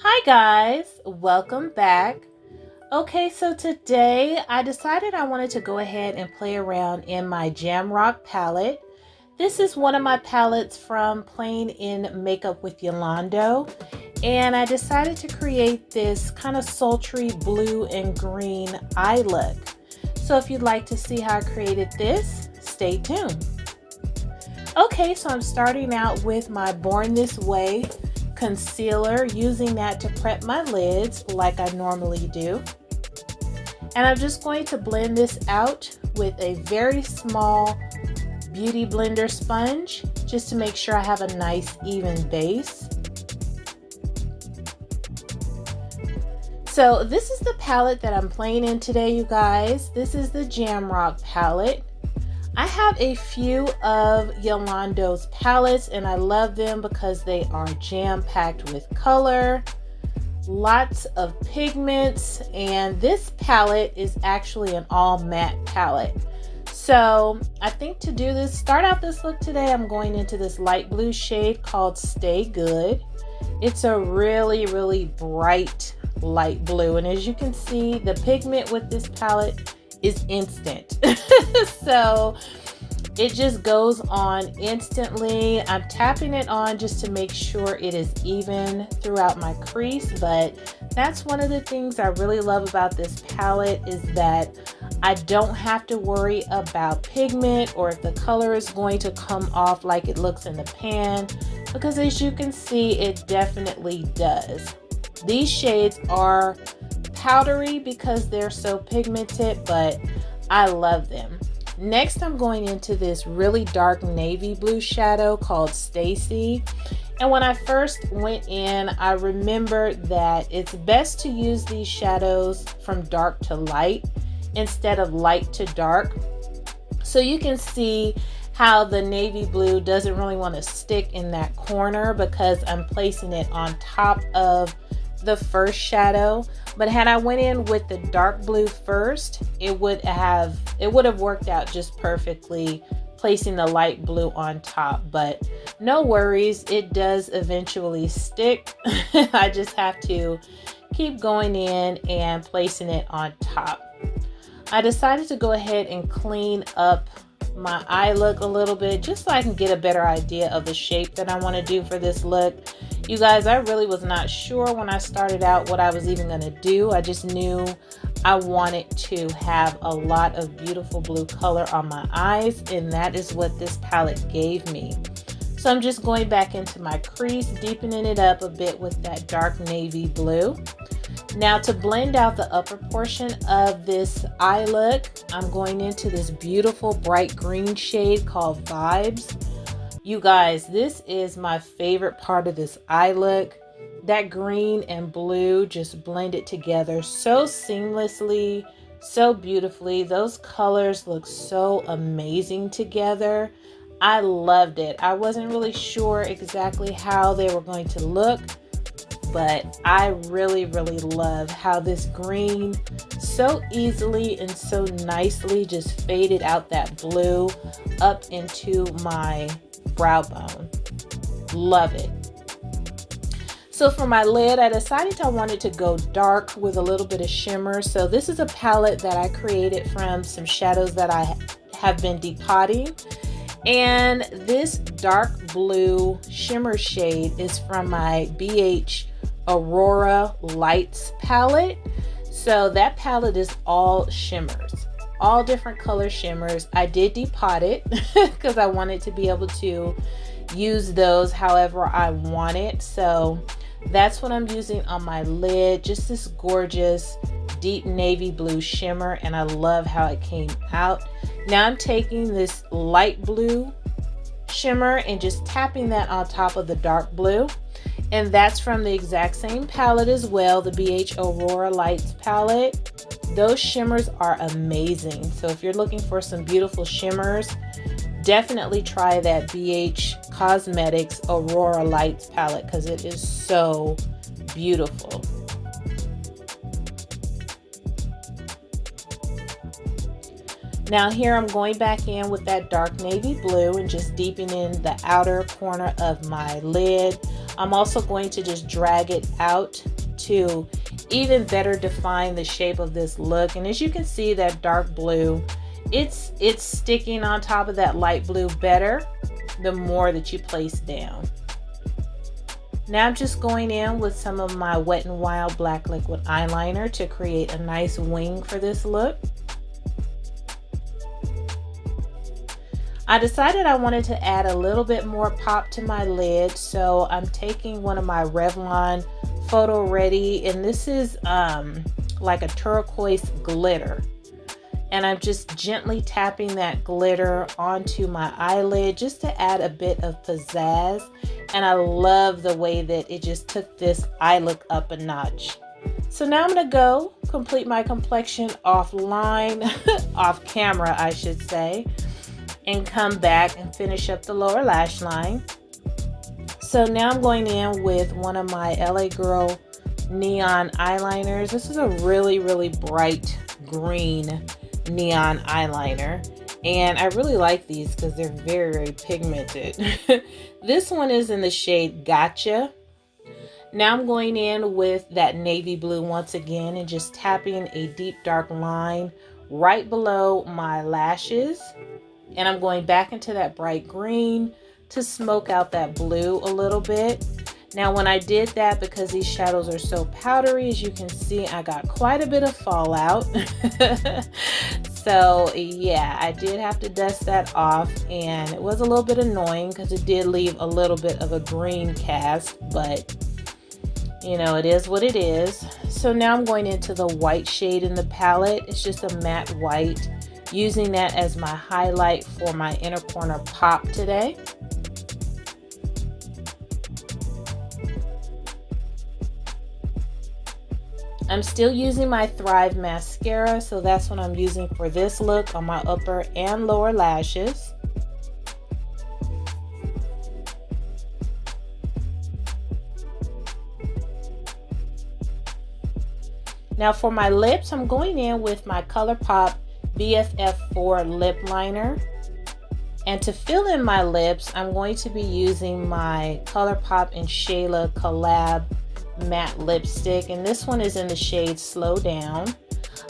Hi guys, welcome back. Okay, so today I decided I wanted to go ahead and play around in my Jamrock palette. This is one of my palettes from Playing in Makeup with Yolando, and I decided to create this kind of sultry blue and green eye look. So if you'd like to see how I created this, stay tuned. Okay, so I'm starting out with my Born This Way concealer, using that to prep my lids like I normally do. And I'm just going to blend this out with a very small beauty blender sponge just to make sure I have a nice even base. So this is the palette that I'm playing in today, you guys. This is the Jamrock palette. I have a few of Yolando's palettes and I love them because they are jam-packed with color, lots of pigments, and this palette is actually an all matte palette. So I think to do this, start out this look today, I'm going into this light blue shade called Stay Good. It's a really bright light blue, and as you can see, the pigment with this palette is instant. So it just goes on instantly. I'm tapping it on just to make sure it is even throughout my crease, but that's one of the things I really love about this palette is that I don't have to worry about pigment or if the color is going to come off like it looks in the pan, because as you can see, it definitely does. These shades are powdery because they're so pigmented, but I love them. Next, I'm going into this really dark navy blue shadow called Stacey. And when I first went in, I remembered that it's best to use these shadows from dark to light instead of light to dark. So you can see how the navy blue doesn't really want to stick in that corner because I'm placing it on top of the first shadow. But had I went in with the dark blue first, it would have worked out just perfectly, placing the light blue on top. But no worries, it does eventually stick. I just have to keep going in and placing it on top. I decided to go ahead and clean up my eye look a little bit just so I can get a better idea of the shape that I want to do for this look. You guys, I really was not sure when I started out what I was even going to do. I just knew I wanted to have a lot of beautiful blue color on my eyes, and that is what this palette gave me. So I'm just going back into my crease, deepening it up a bit with that dark navy blue. Now to blend out the upper portion of this eye look, I'm going into this beautiful bright green shade called Vibes. You guys, this is my favorite part of this eye look. That green and blue just blended together so seamlessly, so beautifully. Those colors look so amazing together. I loved it. I wasn't really sure exactly how they were going to look, but I really love how this green so easily and so nicely just faded out that blue up into my brow bone. Love it. So for my lid, I decided I wanted to go dark with a little bit of shimmer. So this is a palette that I created from some shadows that I have been depotting. And this dark blue shimmer shade is from my BH Aurora Lights palette. So that palette is all shimmers, all different color shimmers. I did depot it because I wanted to be able to use those however I want it. So that's what I'm using on my lid, just this gorgeous deep navy blue shimmer, and I love how it came out. Now I'm taking this light blue shimmer and just tapping that on top of the dark blue, and that's from the exact same palette as well, the BH Aurora Lights palette. Those shimmers are amazing. So if you're looking for some beautiful shimmers, definitely try that BH Cosmetics Aurora Lights palette because it is so beautiful. Now here I'm going back in with that dark navy blue and just deepening the outer corner of my lid. I'm also going to just drag it out to even better define the shape of this look. And as you can see, that dark blue, it's sticking on top of that light blue better the more that you place down. Now I'm just going in with some of my Wet n Wild black liquid eyeliner to create a nice wing for this look. I decided I wanted to add a little bit more pop to my lid, so I'm taking one of my Revlon Photo Ready, and this is like a turquoise glitter. And I'm just gently tapping that glitter onto my eyelid just to add a bit of pizzazz. And I love the way that it just took this eye look up a notch. So now I'm gonna go complete my complexion offline, off camera I should say, and come back and finish up the lower lash line. So now I'm going in with one of my LA Girl neon eyeliners. This is a really, really bright green neon eyeliner, and I really like these because they're very, very pigmented. This one is in the shade Gotcha. Now I'm going in with that navy blue once again and just tapping a deep dark line right below my lashes, and I'm going back into that bright green to smoke out that blue a little bit. Now when I did that, because these shadows are so powdery, as you can see, I got quite a bit of fallout. So yeah, I did have to dust that off, and it was a little bit annoying because it did leave a little bit of a green cast, but you know, it is what it is. So now I'm going into the white shade in the palette. It's just a matte white, using that as my highlight for my inner corner pop today. I'm still using my Thrive mascara, so that's what I'm using for this look on my upper and lower lashes. Now for my lips, I'm going in with my Colourpop BFF4 lip liner. And to fill in my lips, I'm going to be using my Colourpop and Shayla Collab matte lipstick, and this one is in the shade Slow Down.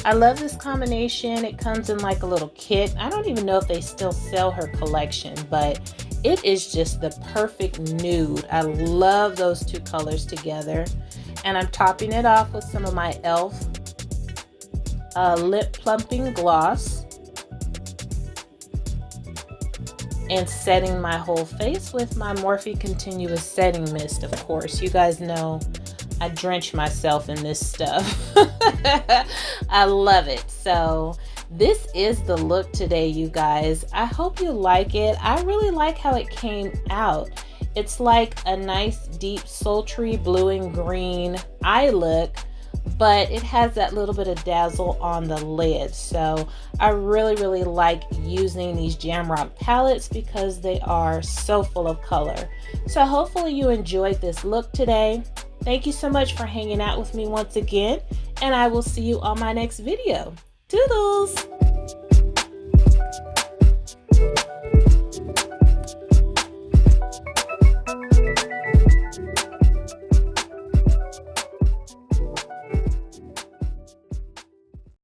I love this combination. It comes in like a little kit. I don't even know if they still sell her collection, but it is just the perfect nude. I love those two colors together. And I'm topping it off with some of my e.l.f. Lip Plumping Gloss, and setting my whole face with my Morphe Continuous Setting Mist. Of course, you guys know I drench myself in this stuff. I love it. So this is the look today, you guys. I hope you like it. I really like how it came out. It's like a nice deep sultry blue and green eye look, but it has that little bit of dazzle on the lid. So I really, really like using these Jamrock palettes because they are so full of color. So hopefully you enjoyed this look today. Thank you so much for hanging out with me once again, and I will see you on my next video. Toodles!